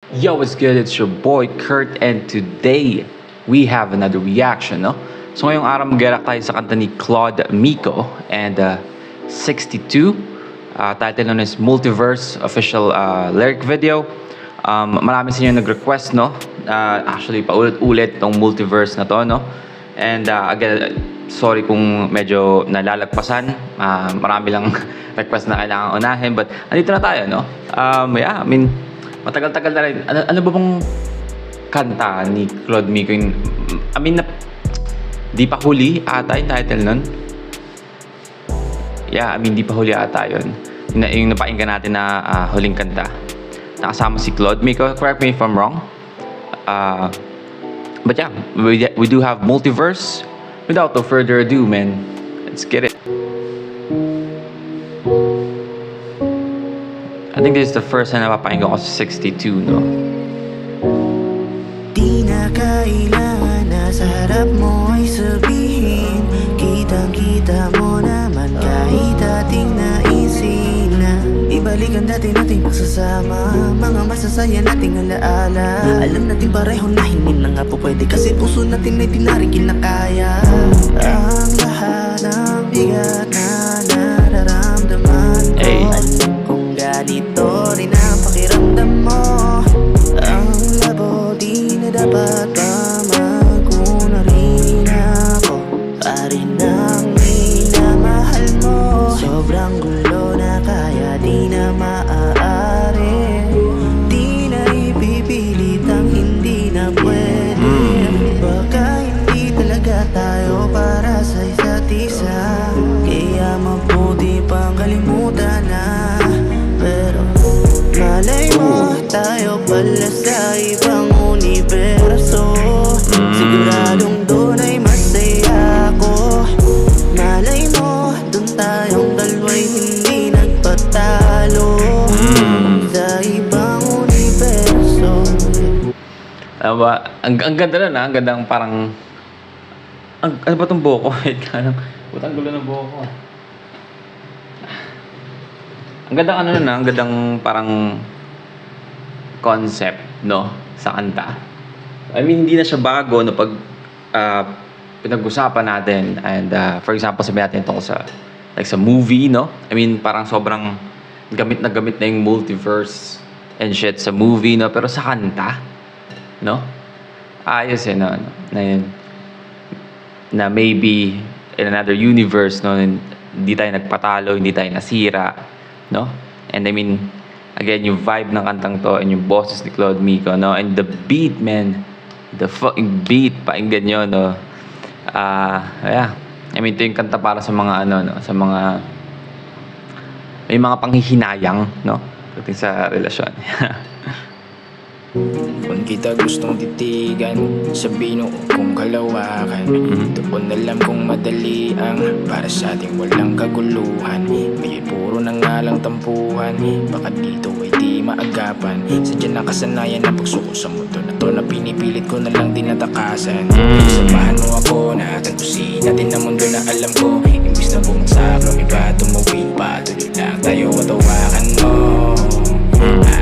Yo, what's good? It's your boy Kurt, and today we have another reaction, no? So ngayong araw mag-react tayo sa kanta ni Claude Miko and 62. Title nun is Multiverse official lyric video. Marami sa inyo nag-request, no? Actually, paulit-ulit tong multiverse na to, no? And again, sorry kung medyo nalalagpasan. Marami lang request na kailangan unahin, but andito na tayo, no? Yeah, I mean, matagal-tagal na rin. Ano ba bang kanta ni Claude Miko? Di pa huli ata yung title nun. Yeah, di pa huli ata yun. Yung napakinggan natin na huling kanta. Nakasama si Claude Miko. Correct me if I'm wrong. But yeah, we do have Multiverse. Without no further ado, man, let's get it. I think this is the first time na napapakinggan ko sa 62, no? Di na kailangan na sa harap mo ay sabihin. Kitang-kita mo naman kahit ating naisin na ibalik ang dati nating pagsasama, mga masasaya nating alaala. Alam natin pareho na hindi na nga po pwede, kasi puso natin ay di na rin kinakaya. Ang lahat ng bigat na nararamdaman ko, Hey. kung ganito rin ang pakiramdam mo. Ang labo di na dapat pa magkuna rin ako, parin ang minamahal mo. Sobrang gulo na kaya di na maaari, di na ipipilit ang hindi na pwede. Baka hindi talaga tayo para sa isa't isa, kaya mabuti pang kalimutan na. Pero malay mo, tayo pala sa ibang universo. Siguradong doon ay masaya ako. Malay mo, doon tayong dalawa'y hindi nagpatalo sa ibang universo. Ang ganda na, ang gandang parang... ano ba itong buhok ko? Wait ka lang. Putang gulo ng buhok ko. Ang gandang ang gandang parang concept, no? Sa kanta. Hindi na siya bago, no? Pag pinag-usapan natin, and for example, sabi natin tungkol sa sa movie, no? Parang sobrang gamit na yung multiverse and shit sa movie, no? Pero sa kanta, no? Ayos no? Na yun. Na maybe in another universe, no? Hindi tayo nagpatalo, hindi tayo nasira, no? And again, yung vibe ng kantang to and yung boses ni Claude Miko, no? And the beat, man. The fucking beat, painggan nyo, no? Yeah. Ito yung kanta para sa mga no? Sa mga may mga panghihinayang, no? Pagdating sa relasyon. Kung kita gustong titigan, sabihin mo kung kalawakan. Doon alam kung madali ang para sa ating walang kaguluhan. May puro na nga lang tampuhan, baka dito ay di maagapan. Sadya nakasanayan ang pagsuko sa mundo na to, na pinipilit ko na lang dinatakasan. Samahan mo ako na tagusin natin ang mundo na alam ko. Imbis na bumagsak, lumiba, tumuwi, patuloy lang tayo at hawakan mo.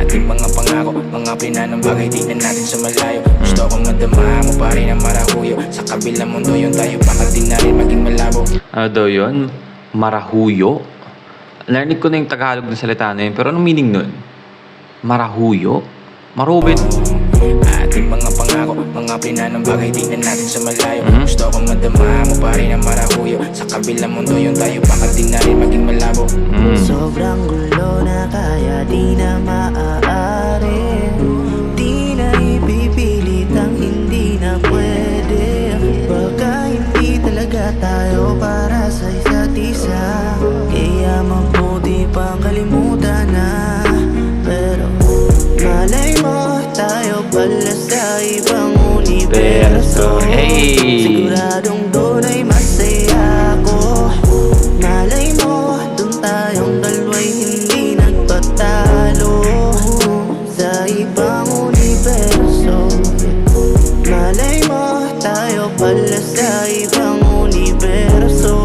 Ating mga pangako, mga pinanang bagay di na natin sa malayo. Gusto kong madama mo pa rin ang marahuyo. Sa kabilang mundo yun tayo, baka di na rin maging malabo. Ano daw yun? Marahuyo? Narinig ko na yung Tagalog na salita na yun, pero anong meaning nun? Marahuyo? Marubit? Ating mga pangako, mga pinanang bagay di na natin sa malayo. Gusto kong madama mo pa rin ang marahuyo. Sa kabilang mundo yun tayo, baka di na rin maging malabo. Sobrang gulo na kaya di na maaari, di na ipipilit ang hindi na pwede. Baka hindi talaga tayo para sa isa't isa, kaya mabuti pang kalimutan na. Pero malay mo, tayo pala sa ibang universo. Hey! Siguradong doon ay masaya ako. Malay mo, doon tayong dalawa'y hindi nagpatalo sa ibang universo. Malay mo, tayo pala sa ibang universo.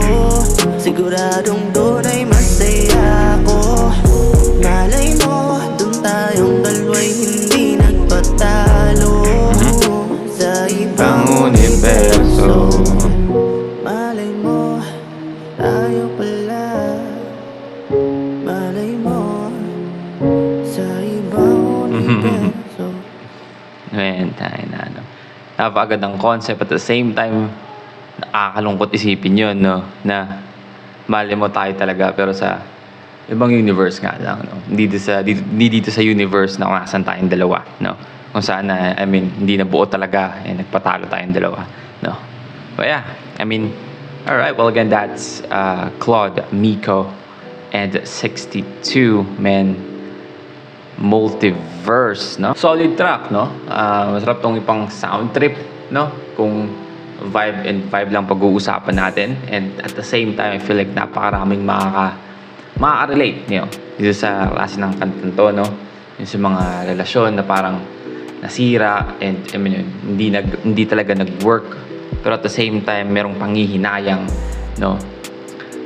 Siguradong doon ay masaya ako. Malay mo, doon tayong dalawa'y hindi nagpatalo So Man, tayo na, no? Napakagandang concept at the same time, nakakalungkot isipin yun, no? Na mali mo tayo talaga pero sa ibang universe nga lang, no? Hindi dito sa universe na kung nasan tayong dalawa, no? Kung saan na, I mean, hindi na buo talaga, nagpatalo tayong dalawa, no? But yeah, I mean, alright, well again, that's Claude, Miko, and 62, man. Multiverse, no? Solid track, no? Masarap tong ipang sound trip, no? Kung vibe and vibe lang pag-uusapan natin. And at the same time, I feel like napakaraming makaka-relate, you know? Dito sa klase ng kantang to, no? Yung sa mga relasyon na parang nasira and I mean, hindi talaga nag-work. Pero at the same time, merong panghihinayang, no?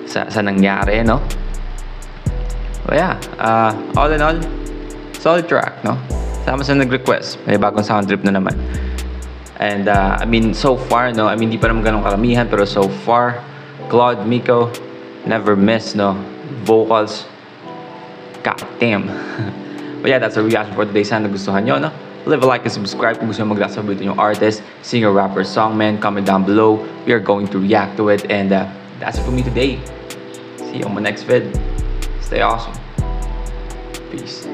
Sa nangyari, no? But yeah, all in all, solid track, no? Sama sa nag-request. May bagong sound trip na naman. And, I mean, so far, no? I mean, di pa naman ganun karamihan, pero so far, Claude, Miko, never miss, no? Vocals, god damn. But yeah, that's a reaction for today. Sana nagustuhan nyo, no? Leave a like and subscribe kung gusto nyo mag-react yung artist, singer, rapper, songman. Comment down below. We are going to react to it. And that's it for me today. See you on my next vid. Stay awesome. Peace.